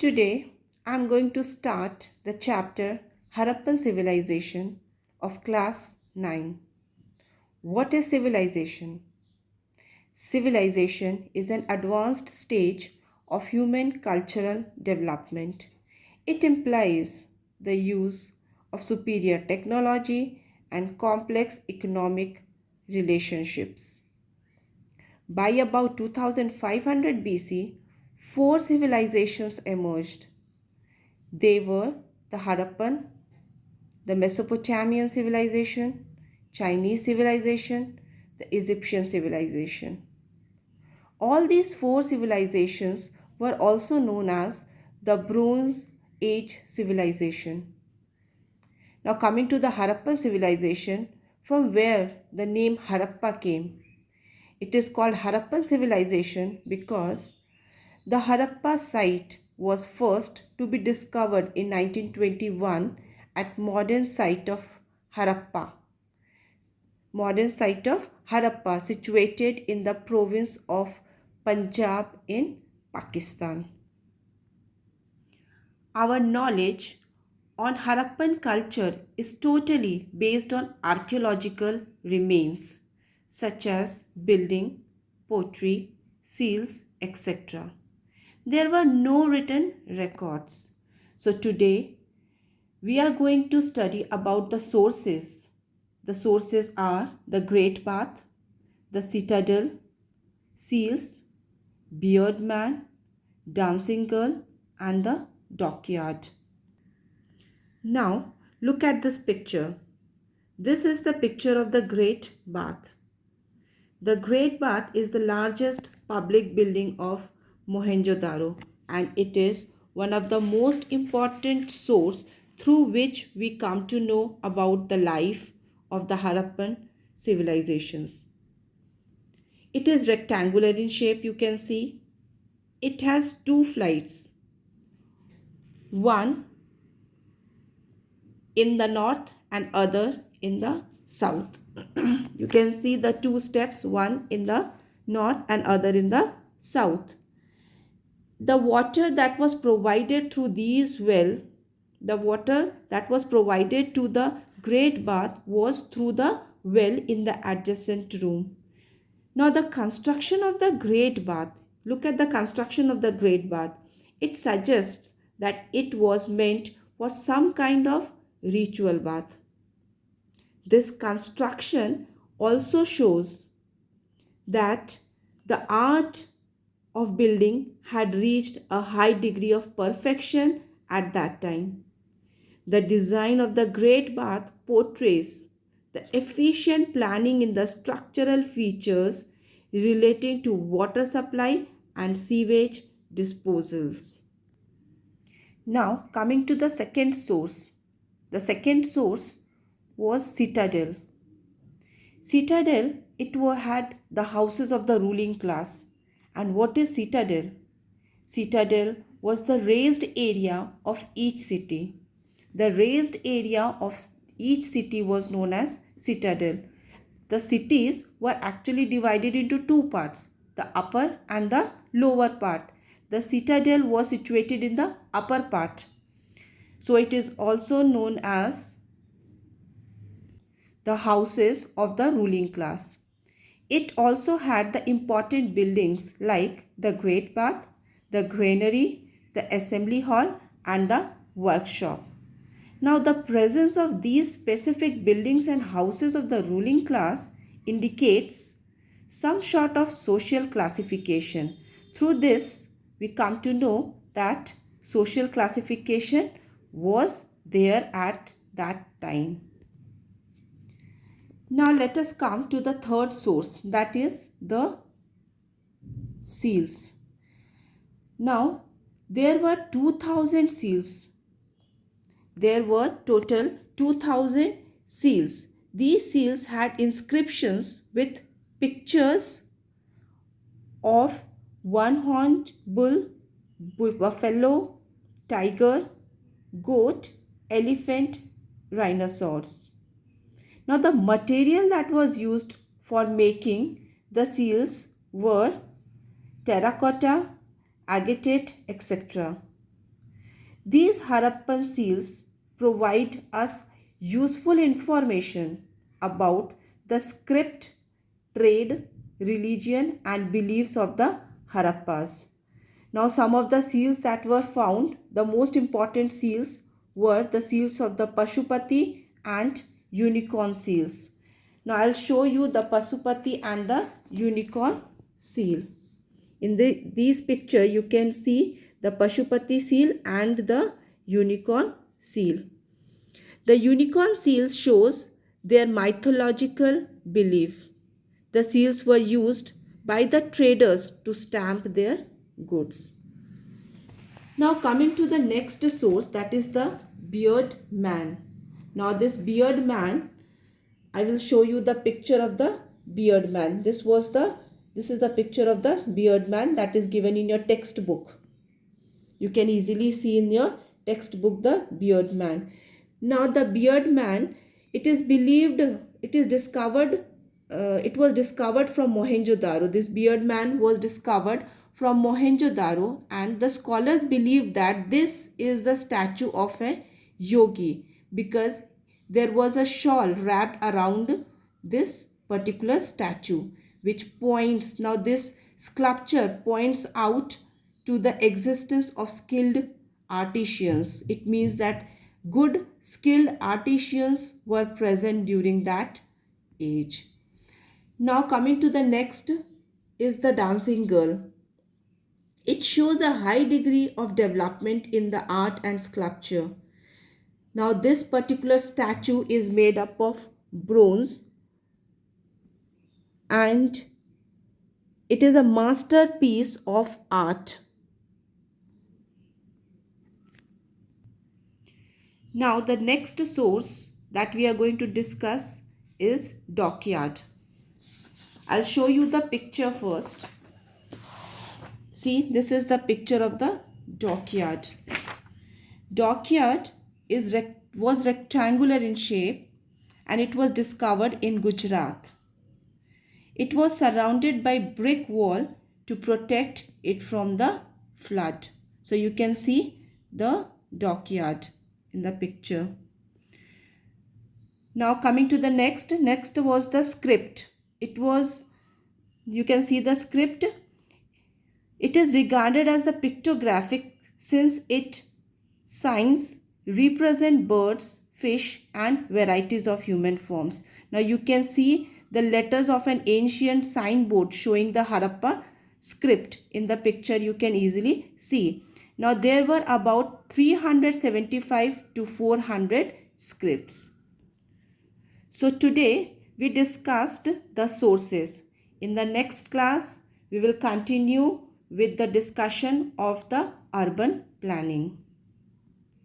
Today, I am going to start the chapter Harappan Civilization of Class 9. What is civilization? Civilization is an advanced stage of human cultural development. It implies the use of superior technology and complex economic relationships. By about 2500 BC, four civilizations emerged. They were the Harappan, the Mesopotamian civilization, Chinese civilization, the Egyptian civilization. All these four civilizations were also known as the Bronze Age civilization. Now, coming to the Harappan civilization, from where the name Harappa came. It is called Harappan civilization because the Harappa site was first to be discovered in 1921 at modern site of Harappa. Modern site of Harappa situated in the province of Punjab in Pakistan. Our knowledge on Harappan culture is totally based on archaeological remains such as building, pottery, seals, etc. There were no written records. So today we are going to study about the sources. The sources are the Great Bath, the Citadel, seals, beard man, dancing girl and the dockyard. Now look at this picture. This is the picture of the Great Bath. The Great Bath is the largest public building of Mohenjo-daro and it is one of the most important source through which we come to know about the life of the Harappan civilizations. It is rectangular in shape, you can see. It has two flights. One in the north and other in the south. You can see the two steps, one in the north and other in the south. The water that was provided through these the water that was provided to the Great Bath was through the well in the adjacent room. Now the construction of the Great Bath, look at the construction of the Great Bath. It suggests that it was meant for some kind of ritual bath. This construction also shows that the art of building had reached a high degree of perfection at that time. The design of the Great Bath portrays the efficient planning in the structural features relating to water supply and sewage disposals. Now coming to the second source. The second source was Citadel. Citadel, had the houses of the ruling class. And what is Citadel? Citadel was the raised area of each city. The raised area of each city was known as Citadel. The cities were actually divided into two parts, the upper and the lower part. The Citadel was situated in the upper part. So it is also known as the houses of the ruling class. It also had the important buildings like the Great Bath, the granary, the assembly hall and the workshop. Now the presence of these specific buildings and houses of the ruling class indicates some sort of social classification. Through this, we come to know that social classification was there at that time. Now let us come to the third source, that is the seals. Now there were 2000 seals. There were total 2000 seals. These seals had inscriptions with pictures of one-horned bull, buffalo, tiger, goat, elephant, rhinoceros. Now the material that was used for making the seals were terracotta, agate, etc. These Harappan seals provide us useful information about the script, trade, religion and beliefs of the Harappas. Now some of the seals that were found, the most important seals were the seals of the Pashupati and unicorn seals. Now I'll show you the Pashupati and the unicorn seal. In these picture you can see the Pashupati seal and the unicorn seal. The unicorn seal shows their mythological belief. The seals were used by the traders to stamp their goods. Now coming to the next source, that is the beard man. Now this beard man, I will show you the picture of the beard man. This is the picture of the beard man that is given in your textbook. You can easily see in your textbook the beard man. Now the beard man, it is believed, it was discovered from Mohenjo-daro. This beard man was discovered from Mohenjo-daro, and the scholars believe that this is the statue of a yogi because there was a shawl wrapped around this particular statue, which points, now this sculpture points out to the existence of skilled artisans. It means that good skilled artisans were present during that age. Now coming to the next is the dancing girl. It shows a high degree of development in the art and sculpture. Now this particular statue is made up of bronze and it is a masterpiece of art. Now the next source that we are going to discuss is Dockyard. I'll show you the picture first. See, this is the picture of the Dockyard. Dockyard was rectangular in shape and it was discovered in Gujarat. It was surrounded by brick wall to protect it from the flood. So you can see the Dockyard in the picture. Now coming to the next was the script. You can see the script. It is regarded as the pictographic since its signs represent birds, fish and varieties of human forms. Now you can see the letters of an ancient signboard showing the Harappa script in the picture. You can easily see. Now there were about 375 to 400 scripts. So today we discussed the sources. In the next class we will continue with the discussion of the urban planning.